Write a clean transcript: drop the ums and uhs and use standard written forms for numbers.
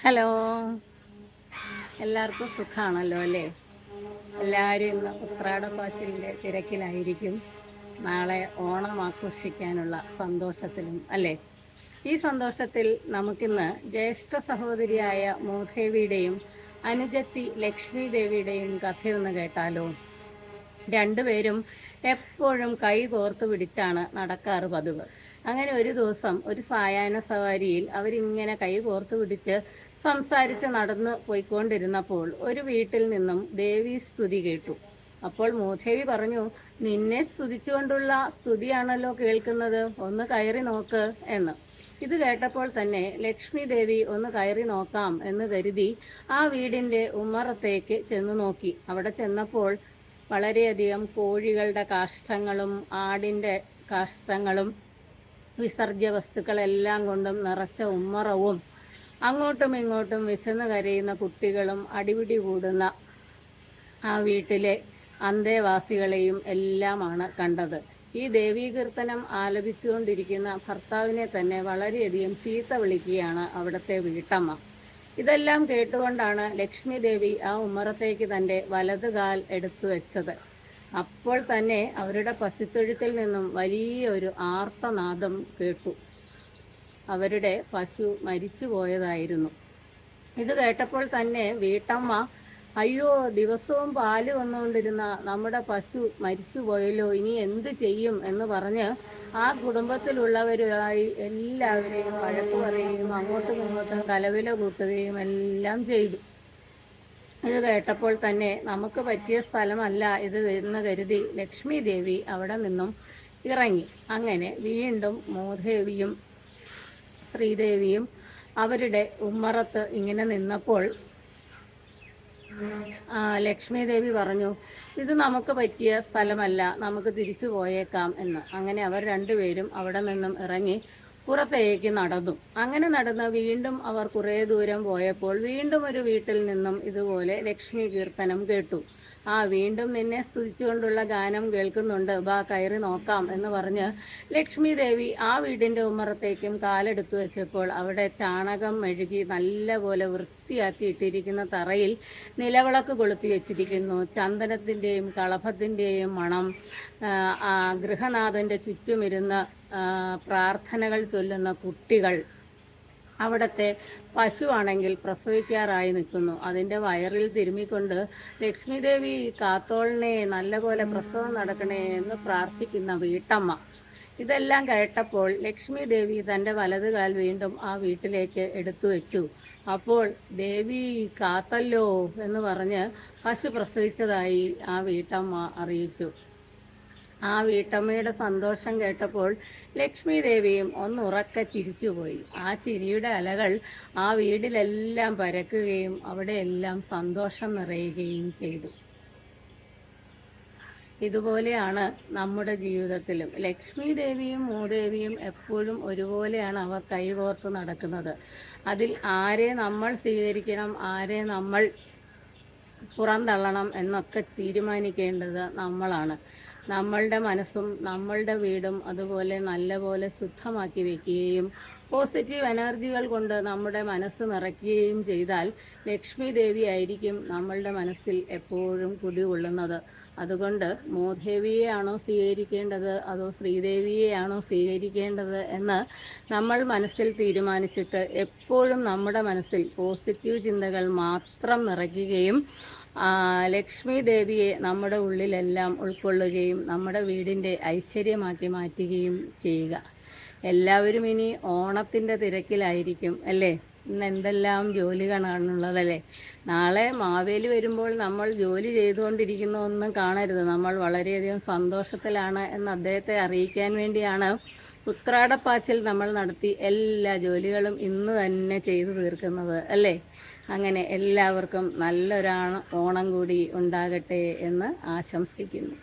Hello, എല്ലാവർക്കും സുഖമാണല്ലോ അല്ലേ? എല്ലാവരും ഇന്ന് ഉത്രാടപ്പാച്ചിലിൻ്റെ തിരക്കിലായിരിക്കും. നാളെ ഓണം ആഘോഷിക്കാനുള്ള സന്തോഷത്തിലും അല്ലേ? ഈ സന്തോഷത്തിൽ നമുക്കിന്ന് ജ്യേഷ്ഠ സഹോദരിയായ മൂദേവിയുടെയും അനുജത്തി ലക്ഷ്മി ദേവിയുടെയും കഥയൊന്ന് കേട്ടാലോ? രണ്ടുപേരും എപ്പോഴും കൈ കോർത്ത് പിടിച്ചാണ് നടക്കാറ് പതിവ്. അങ്ങനെ ഒരു ദിവസം ഒരു സായാഹ്ന സവാരിയിൽ അവരിങ്ങനെ കൈ കോർത്ത് പിടിച്ച് സംസാരിച്ച് നടന്നു പോയിക്കൊണ്ടിരുന്നപ്പോൾ ഒരു വീട്ടിൽ നിന്നും ദേവി സ്തുതി കേട്ടു. അപ്പോൾ മൂദേവി പറഞ്ഞു, നിന്നെ സ്തുതിച്ചുകൊണ്ടുള്ള സ്തുതിയാണല്ലോ കേൾക്കുന്നത്, ഒന്ന് കയറി നോക്ക് എന്ന്. ഇത് കേട്ടപ്പോൾ തന്നെ ലക്ഷ്മി ദേവി ഒന്ന് കയറി നോക്കാം എന്ന് കരുതി ആ വീടിൻ്റെ ഉമ്മറത്തേക്ക് ചെന്നു നോക്കി. അവിടെ ചെന്നപ്പോൾ വളരെയധികം കോഴികളുടെ കാഷ്ടങ്ങളും ആടിൻ്റെ കാഷ്ടങ്ങളും വിസർജ്യ വസ്തുക്കളെല്ലാം കൊണ്ടും നിറച്ച ഉമ്മറവും അങ്ങോട്ടും ഇങ്ങോട്ടും വിശന്ന് കരയുന്ന കുട്ടികളും അടിപിടി കൂടുന്ന ആ വീട്ടിലെ അന്തേവാസികളെയും എല്ലാമാണ് കണ്ടത്. ഈ ദേവീകീർത്തനം ആലപിച്ചുകൊണ്ടിരിക്കുന്ന ഭർത്താവിനെ തന്നെ വളരെയധികം ചീത്ത വിളിക്കുകയാണ് അവിടുത്തെ വീട്ടമ്മ. ഇതെല്ലാം കേട്ടുകൊണ്ടാണ് ലക്ഷ്മി ദേവി ആ ഉമ്മറത്തേക്ക് തൻ്റെ വലതുകാൽ എടുത്തു വെച്ചത്. അപ്പോൾ തന്നെ അവരുടെ പശുത്തൊഴുത്തിൽ നിന്നും വലിയൊരു ആർത്തനാദം കേട്ടു. അവരുടെ പശു മരിച്ചു പോയതായിരുന്നു. ഇത് കേട്ടപ്പോൾ തന്നെ വീട്ടമ്മ, അയ്യോ, ദിവസവും പാല് വന്നുകൊണ്ടിരുന്ന നമ്മുടെ പശു മരിച്ചു പോയല്ലോ, ഇനി എന്ത് ചെയ്യും എന്ന് പറഞ്ഞ് ആ കുടുംബത്തിലുള്ളവരുമായി എല്ലാവരെയും വഴക്ക് പറയുകയും അങ്ങോട്ടും ഇങ്ങോട്ടും കലവില കൂട്ടുകയും എല്ലാം ചെയ്തു. ഇത് കേട്ടപ്പോൾ തന്നെ നമുക്ക് പറ്റിയ സ്ഥലമല്ല ഇത് എന്ന് കരുതി ലക്ഷ്മി ദേവി അവിടെ നിന്നും ഇറങ്ങി. അങ്ങനെ വീണ്ടും മൂദേവിയും ശ്രീദേവിയും അവരുടെ ഉമ്മറത്ത് ഇങ്ങനെ നിന്നപ്പോൾ ലക്ഷ്മി ദേവി പറഞ്ഞു, ഇത് നമുക്ക് പറ്റിയ സ്ഥലമല്ല, നമുക്ക് തിരിച്ചു പോയേക്കാം എന്ന്. അങ്ങനെ അവർ രണ്ടുപേരും അവിടെ നിന്നും ഇറങ്ങി പുറത്തേക്ക് നടന്നു. അങ്ങനെ നടന്ന് വീണ്ടും അവർ കുറേ ദൂരം പോയപ്പോൾ വീണ്ടും ഒരു വീട്ടിൽ നിന്നും ഇതുപോലെ ലക്ഷ്മി കീർത്തനം കേട്ടു. വീണ്ടും നിന്നെ സ്തുതിച്ചുകൊണ്ടുള്ള ഗാനം കേൾക്കുന്നുണ്ട്, ബാ കയറി നോക്കാം എന്ന് പറഞ്ഞ് ലക്ഷ്മി ദേവി ആ വീടിൻ്റെ ഉമ്മറത്തേക്കും കാലെടുത്തു വെച്ചപ്പോൾ അവിടെ ചാണകം മെഴുകി നല്ലപോലെ വൃത്തിയാക്കി ഇട്ടിരിക്കുന്ന തറയിൽ നിലവിളക്ക് കൊളുത്തി വെച്ചിരിക്കുന്നു. ചന്ദനത്തിൻ്റെയും കളഭത്തിൻ്റെയും മണം, ഗൃഹനാഥൻ്റെ ചുറ്റുമിരുന്ന് പ്രാർത്ഥനകൾ ചൊല്ലുന്ന കുട്ടികൾ, അവിടുത്തെ പശുവാണെങ്കിൽ പ്രസവിക്കാറായി നിൽക്കുന്നു. അതിൻ്റെ വയറിൽ തിരുമ്മിക്കൊണ്ട് ലക്ഷ്മി ദേവി കാത്തോളിനെ നല്ലപോലെ പ്രസവം നടക്കണേ എന്ന് പ്രാർത്ഥിക്കുന്ന വീട്ടമ്മ. ഇതെല്ലാം കേട്ടപ്പോൾ ലക്ഷ്മി ദേവി തൻ്റെ വലതുകാൽ വീണ്ടും ആ വീട്ടിലേക്ക് എടുത്തു വെച്ചു. അപ്പോൾ ദേവി കാത്തല്ലോ എന്ന് പറഞ്ഞ് പശു പ്രസവിച്ചതായി ആ വീട്ടമ്മ അറിയിച്ചു. ആ വീട്ടമ്മയുടെ സന്തോഷം കേട്ടപ്പോൾ ലക്ഷ്മി ദേവിയും ഒന്നുറക്കെ ചിരിച്ചുപോയി. ആ ചിരിയുടെ അലകൾ ആ വീട്ടിലെല്ലാം പരക്കുകയും അവിടെയെല്ലാം സന്തോഷം നിറയുകയും ചെയ്തു. ഇതുപോലെയാണ് നമ്മുടെ ജീവിതത്തിലും. ലക്ഷ്മി ദേവിയും മൂദേവിയും എപ്പോഴും ഒരുപോലെയാണ് അവർ കൈകോർത്ത് നടക്കുന്നത്. അതിൽ ആരെ നമ്മൾ സ്വീകരിക്കണം, ആരെ നമ്മൾ പുറന്തള്ളണം എന്നൊക്കെ തീരുമാനിക്കേണ്ടത് നമ്മളാണ്. നമ്മളുടെ മനസ്സും നമ്മളുടെ വീടും അതുപോലെ നല്ലപോലെ ശുദ്ധമാക്കി വയ്ക്കുകയും പോസിറ്റീവ് എനർജികൾ കൊണ്ട് നമ്മുടെ മനസ്സ് നിറയ്ക്കുകയും ചെയ്താൽ ലക്ഷ്മി ദേവി ആയിരിക്കും നമ്മളുടെ മനസ്സിൽ എപ്പോഴും കുടികൊള്ളുന്നത്. അതുകൊണ്ട് മൂദേവിയെയാണോ സ്വീകരിക്കേണ്ടത് അതോ ശ്രീദേവിയെയാണോ സ്വീകരിക്കേണ്ടത് എന്ന് നമ്മൾ മനസ്സിൽ തീരുമാനിച്ചിട്ട് എപ്പോഴും നമ്മുടെ മനസ്സിൽ പോസിറ്റീവ് ചിന്തകൾ മാത്രം നിറയ്ക്കുകയും ലക്ഷ്മി ദേവിയെ നമ്മുടെ ഉള്ളിലെല്ലാം ഉൾക്കൊള്ളുകയും നമ്മുടെ വീടിൻ്റെ ഐശ്വര്യമാക്കി മാറ്റുകയും ചെയ്യുക. എല്ലാവരും ഇനി ഓണത്തിൻ്റെ തിരക്കിലായിരിക്കും അല്ലേ? ഇന്ന് എന്തെല്ലാം ജോലികളാണുള്ളതല്ലേ? നാളെ മാവേലി വരുമ്പോൾ നമ്മൾ ജോലി ചെയ്തുകൊണ്ടിരിക്കുന്ന ഒന്നും കാണരുത്. നമ്മൾ വളരെയധികം സന്തോഷത്തിലാണ് എന്ന് അദ്ദേഹത്തെ അറിയിക്കാൻ വേണ്ടിയാണ് ഉത്രാടപ്പാച്ചിൽ നമ്മൾ നടത്തി എല്ലാ ജോലികളും ഇന്ന് തന്നെ ചെയ്തു തീർക്കുന്നത് അല്ലേ? അങ്ങനെ എല്ലാവർക്കും നല്ലൊരു ഓണം കൂടി ഉണ്ടാകട്ടെ എന്ന് ആശംസിക്കുന്നു.